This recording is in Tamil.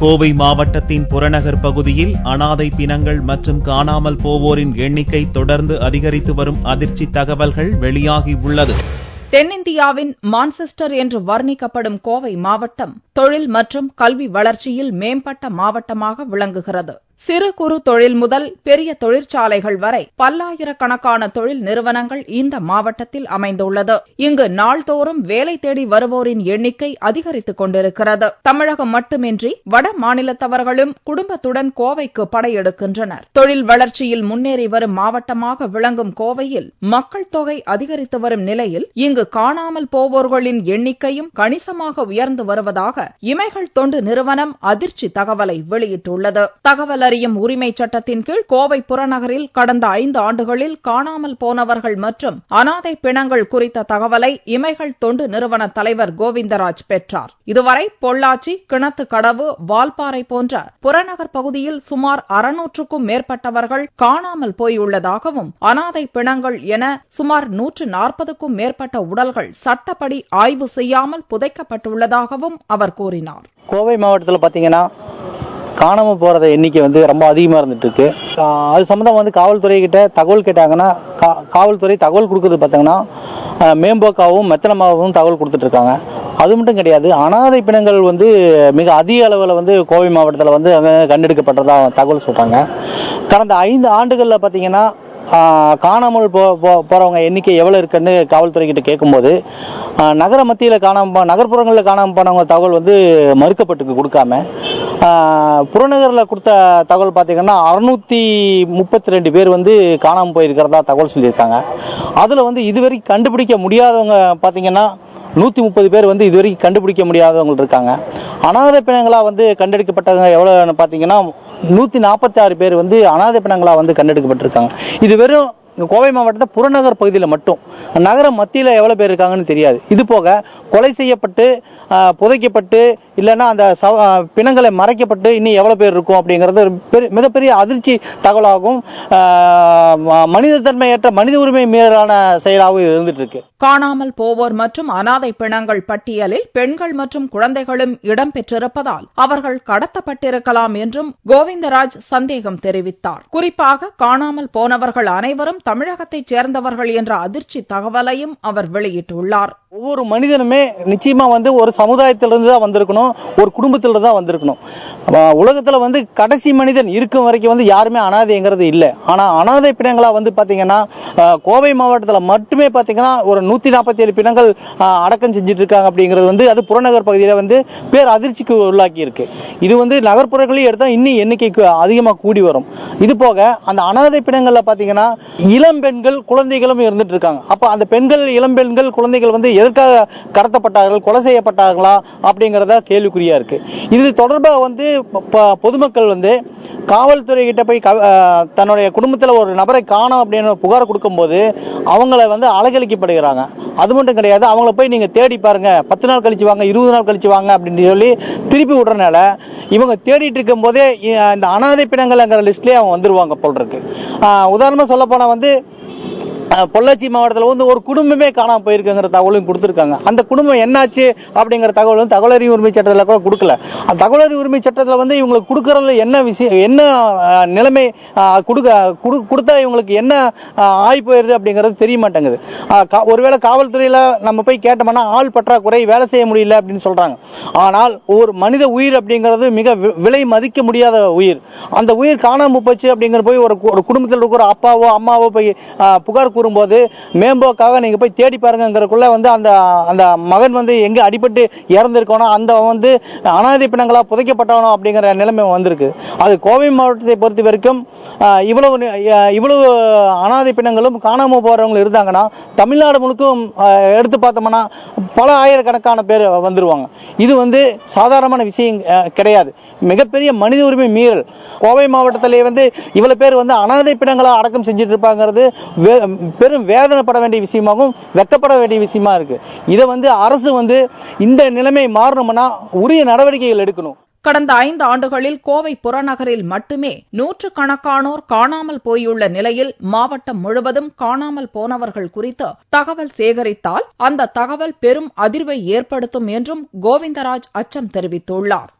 கோவை மாவட்டத்தின் புறநகர் பகுதியில் அனாதை பிணங்கள் மற்றும் காணாமல் போவோரின் எண்ணிக்கை தொடர்ந்து அதிகரித்து வரும் அதிர்ச்சி தகவல்கள் வெளியாகியுள்ளது. தென்னிந்தியாவின் மான்செஸ்டர் என்று வர்ணிக்கப்படும் கோவை மாவட்டம் தொழில் மற்றும் கல்வி வளர்ச்சியில் மேம்பட்ட மாவட்டமாக விளங்குகிறது. சிறு குறு தொழில் முதல் பெரிய தொழிற்சாலைகள் வரை பல்லாயிரக்கணக்கான தொழில் நிறுவனங்கள் இந்த மாவட்டத்தில் அமைந்துள்ளது. இங்கு நாள்தோறும் வேலை தேடி வருவோரின் எண்ணிக்கை அதிகரித்துக் கொண்டிருக்கிறது. தமிழகம் மட்டுமின்றி வட மாநிலத்தவர்களும் குடும்பத்துடன் கோவைக்கு படையெடுக்கின்றனர். தொழில் வளர்ச்சியில் முன்னேறி வரும் மாவட்டமாக விளங்கும் கோவையில் மக்கள் தொகை அதிகரித்து வரும் நிலையில் இங்கு காணாமல் போவோர்களின் எண்ணிக்கையும் கணிசமாக உயர்ந்து வருவதாக இமைகள் தொண்டு நிறுவனம் அதிர்ச்சி தகவலை வெளியிட்டுள்ளது. தகவல் அறியும் உரிமை சட்டத்தின் கீழ் கோவை புறநகரில் கடந்த 5 ஆண்டுகளில் காணாமல் போனவர்கள் மற்றும் அனாதை பிணங்கள் குறித்த தகவலை இமைகள் தொண்டு நிறுவன தலைவர் கோவிந்தராஜ் பெற்றார். இதுவரை பொள்ளாச்சி, கிணத்துக்கடவு, வால்பாறை போன்ற புறநகர் பகுதியில் சுமார் 600க்கும் மேற்பட்டவர்கள் காணாமல் போயுள்ளதாகவும் அனாதை பிணங்கள் என சுமார் 140க்கும் மேற்பட்ட உடல்கள் சட்டப்படி ஆய்வு செய்யாமல் புதைக்கப்பட்டுள்ளதாகவும் அவர் கூறினார். கோவை மாவட்டத்தில் பாத்தீங்கன்னா காணாம போறத எண்ணிக்கை ரொம்ப அதிகமா இருந்துட்டு இருக்கு. அது சம்பந்தம் காவல்துறை கிட்ட தகவல் கேட்டாங்கன்னா காவல்துறை தகவல் கொடுக்கறது பாத்தீங்கன்னா மேம்போக்காவும் மெத்தனமாகவும் தகவல் கொடுத்துட்டு இருக்காங்க. அது மட்டும் கிடையாது, அனாதை பிணங்கள் மிக அதிக அளவில் கோவை மாவட்டத்தில் கண்டெடுக்கப்பட்டதா தகவல் சொல்றாங்க. கடந்த 5 ஆண்டுகள்ல பாத்தீங்கன்னா காணாமல் போறவங்க எண்ணிக்கை எவ்வளவு இருக்குன்னு காவல்துறை கிட்ட கேட்கும்போது நகர மத்தியில நகர்ப்புறங்களில் காணாமல் போனவங்க தகவல் மறுக்கப்பட்டு கொடுக்காம புறநகரில் கொடுத்த தகவல் பார்த்தீங்கன்னா 632 பேர் காணாமல் போயிருக்கிறதா தகவல் சொல்லியிருக்காங்க. அதுல இதுவரைக்கும் கண்டுபிடிக்க முடியாதவங்க பார்த்தீங்கன்னா 130 பேர் இதுவரைக்கும் கண்டுபிடிக்க முடியாதவங்க இருக்காங்க. அனாதை பிணங்களா கண்டெடுக்கப்பட்டவங்க எவ்வளவு பார்த்தீங்கன்னா 146 பேர் அனாதை பிணங்களா கண்டெடுக்கப்பட்டிருக்காங்க. இது வெறும் கோவை மாவட்டத்தை புறநகர் பகுதியில் மட்டும். நகர மத்தியில் எவ்வளவு பேர் இருக்காங்கன்னு தெரியாது. இது போக கொலை செய்யப்பட்டு புதைக்கப்பட்டு இல்லைன்னா அந்த பிணங்களை மறைக்கப்பட்டு இன்னும் எவ்வளவு பேர் இருக்கும் அப்படிங்கிறது மிகப்பெரிய அதிர்ச்சி தகவலாகவும் மனிதத்தன்மையற்ற மனித உரிமை மீறலான செயலாகவும் இருந்துட்டு இருக்கு. காணாமல் போவோர் மற்றும் அனாதை பிணங்கள் பட்டியலில் பெண்கள் மற்றும் குழந்தைகளும் இடம்பெற்றிருப்பதால் அவர்கள் கடத்தப்பட்டிருக்கலாம் என்றும் கோவிந்தராஜ் சந்தேகம் தெரிவித்தார். குறிப்பாக காணாமல் போனவர்கள் அனைவரும் தமிழகத்தைச் சேர்ந்தவர்கள் என்ற அதிர்ச்சி தகவலையும் அவர் வெளியிட்டுள்ளார். ஒவ்வொரு மனிதனுமே நிச்சயமா ஒரு சமுதாயத்திலிருந்து தான் வந்திருக்கணும், ஒரு குடும்பத்திலிருந்து தான் வந்திருக்கணும். உலகத்துல கடைசி மனிதன் இருக்கும் வரைக்கும் யாருமே அனாதைங்கிறது இல்லை. ஆனா அனாதை பிணங்களா பாத்தீங்கன்னா கோவை மாவட்டத்துல மட்டுமே பாத்தீங்கன்னா ஒரு 147 பிணங்கள் அடக்கம் செஞ்சுட்டு இருக்காங்க அப்படிங்கிறது அது புறநகர் பகுதியில பேர் அதிர்ச்சிக்கு உள்ளாக்கி இருக்கு. இது நகர்ப்புறங்களையும் எடுத்தா இன்னும் எண்ணிக்கைக்கு அதிகமா கூடி வரும். இது போக அந்த அனாதை பிணங்கள்ல பாத்தீங்கன்னா இளம் பெண்கள் குழந்தைகளும் இருந்துட்டு இருக்காங்க. அப்ப அந்த பெண்கள் இளம் பெண்கள் குழந்தைகள் எதற்காக கடத்தப்பட்டார்கள், கொலை செய்யப்பட்டார்களா அப்படிங்கறத கேள்விக்குறியா இருக்கு. இது தொடர்பாக பொதுமக்கள் காவல்துறை கிட்ட போய் தன்னுடைய குடும்பத்தில் ஒரு நபரை காணோம் அப்படின்னு புகார் கொடுக்கும் போது அவங்களை அலகழிக்கப்படுகிறாங்க. அது மட்டும் கிடையாது, அவங்கள போய் நீங்க தேடி பாருங்க, 10 நாள் கழிச்சு வாங்க, 20 நாள் கழிச்சு வாங்க அப்படின்னு சொல்லி திருப்பி விடுறதுனால இவங்க தேடிட்டு இருக்கும் போதே இந்த அனாதை பிணங்கள்ங்கிற லிஸ்ட்லயே அவங்க வந்துருவாங்க போல் இருக்கு. உதாரணமா சொல்ல போனா பொள்ளாச்சி மாவட்டத்தில் ஒரு குடும்பமே காணாம போயிருக்குங்கிற தகவலும் கொடுத்திருக்காங்க. அந்த குடும்பம் என்னாச்சு அப்படிங்கிற தகவல் தகவல் அறிவு உரிமை சட்டத்தில் கூட கொடுக்கல. அந்த தகவல் அறிவு உரிமை சட்டத்தில் இவங்களுக்கு கொடுக்கறதுல என்ன விஷயம், என்ன நிலைமை கொடுத்தா இவங்களுக்கு என்ன ஆகி போயிருது அப்படிங்கிறது தெரிய மாட்டேங்குது. ஒருவேளை காவல்துறையில நம்ம போய் கேட்டோம்னா ஆள் பற்றாக்குறை, வேலை செய்ய முடியல அப்படின்னு சொல்றாங்க. ஆனால் ஒரு மனித உயிர் அப்படிங்கிறது மிக விலை மதிக்க முடியாத உயிர். அந்த உயிர் காணாம போச்சு அப்படிங்கிற போய் ஒரு குடும்பத்தில் இருக்கிற அப்பாவோ அம்மாவோ போய் புகார் கூறும்போது மேம்போக்காக நீங்க போய் தேடி பாருங்கிறக்குள்ள அந்த மகன் எங்க அடிபட்டு இறந்திருக்கணும், அந்த அனாதை பிணங்களா புதைக்கப்பட்டவனோ அப்படிங்கிற நிலைமை வந்திருக்கு. அது கோவை மாவட்டத்தை பொறுத்த வரைக்கும் இவ்வளவு அனாதை பிணங்களும் காணாம போறவங்க இருந்தாங்கன்னா தமிழ்நாடு முழுக்கும் எடுத்து பார்த்தோம்னா பல ஆயிரக்கணக்கான பேர் வந்துருவாங்க. இது சாதாரணமான விஷயம் கிடையாது, மிகப்பெரிய மனித உரிமை மீறல். கோவை மாவட்டத்திலே இவ்வளவு பேர் அனாதை பிணங்களா அடக்கம் செஞ்சுட்டு இருப்பாங்கிறது பெரும் வேதனைப்பட வேண்டிய விஷயமாகவும் வெக்கப்பட வேண்டிய விஷயமா இருக்கு. இதை அரசு இந்த நிலைமை மாறணும்னா உரிய நடவடிக்கைகள் எடுக்கணும். கடந்த 5 ஆண்டுகளில் கோவை புறநகரில் மட்டுமே 100கணக்கானோர் காணாமல் போயுள்ள நிலையில் மாவட்டம் முழுவதும் காணாமல் போனவர்கள் குறித்து தகவல் சேகரித்தால் அந்த தகவல் பெரும் அதிர்வை ஏற்படுத்தும் என்றும் கோவிந்தராஜ் அச்சம் தெரிவித்துள்ளார்.